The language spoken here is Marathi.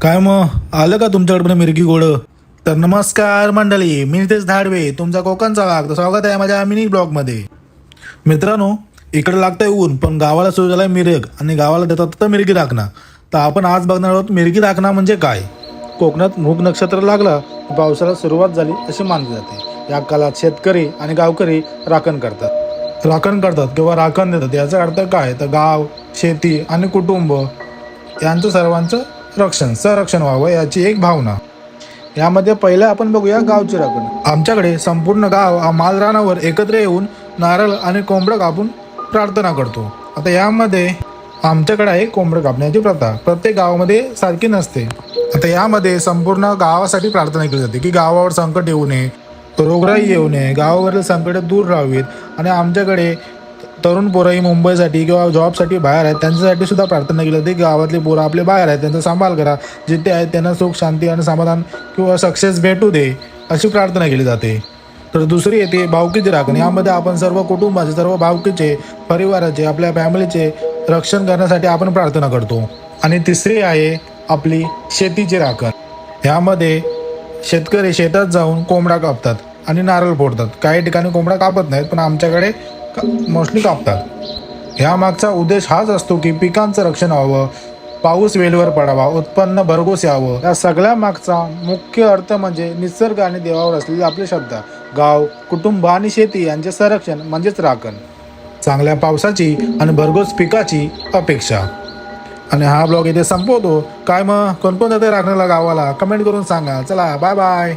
काय मग आलं का तुमच्याकडे मिरगी गोड? तर नमस्कार मंडळी, मी नितेश धाडवे, तुमचा कोकणचा भाग स्वागत आहे माझ्या मिनी ब्लॉग मध्ये. मित्रांनो, इकडे लागतंय ऊन, पण गावाला सुरू झालाय मिरग आणि गावाला देतात तर मिरगी राखणं. तर आपण आज बघणार आहोत मिरगी राखणं म्हणजे काय. कोकणात मृग नक्षत्र लागला पावसाला सुरुवात झाली असे मानले जाते. या काळात शेतकरी आणि गावकरी राखण करतात किंवा राखण देतात. याचा अर्थ काय, तर गाव, शेती आणि कुटुंब यांचं सर्वांचं संरक्षण व्हावं याची एक भावना. यामध्ये पहिलं आपण बघूया गावची राखण. आमच्याकडे संपूर्ण गाव मालरानावर एकत्र येऊन नारळ आणि कोंबडं कापून प्रार्थना करतो. आता यामध्ये आमच्याकडे आहे कोंबडं कापण्याची प्रथा. प्रत्येक गावामध्ये सारखी नसते. आता यामध्ये संपूर्ण गावासाठी प्रार्थना केली जाते की गावावर संकट येऊ नये, रोगराई येऊ नये, गावावरील संकट दूर राहावीत. आणि आमच्याकडे तरुण पोरंही मुंबईसाठी किंवा जॉबसाठी बाहेर आहेत, त्यांच्यासाठी सुद्धा प्रार्थना केली जाते. गावातले पोरं आपले बाहेर आहेत, त्यांचा सांभाळ करा, जिथे आहेत त्यांना सुख शांती आणि समाधान किंवा सक्सेस भेटू दे अशी प्रार्थना केली जाते. तर दुसरी येते भावकीची राखण. यामध्ये आपण सर्व कुटुंबाचे, सर्व भावकीचे, परिवाराचे, आपल्या फॅमिलीचे रक्षण करण्यासाठी आपण प्रार्थना करतो. आणि तिसरी आहे आपली शेतीची राखण. यामध्ये शेतकरी शेतात जाऊन कोंबडा कापतात आणि नारळ फोडतात. काही ठिकाणी कोंबडा कापत नाहीत, पण आमच्याकडे मोस्टली कापतात. ह्या मागचा उद्देश हाच असतो की पिकांचं रक्षण व्हावं, पाऊस वेळेवर पडावा, उत्पन्न भरघोस यावं. या सगळ्या मागचा मुख्य अर्थ म्हणजे निसर्ग आणि देवावर असलेली आपली श्रद्धा. गाव, कुटुंब आणि शेती यांचे संरक्षण म्हणजेच राखण. चांगल्या पावसाची आणि भरघोस पिकाची अपेक्षा. आणि हा ब्लॉग इथे संपवतो. काय मग कोण कोण जाते राखण्याला गावाला, कमेंट करून सांगा. चला, बाय बाय.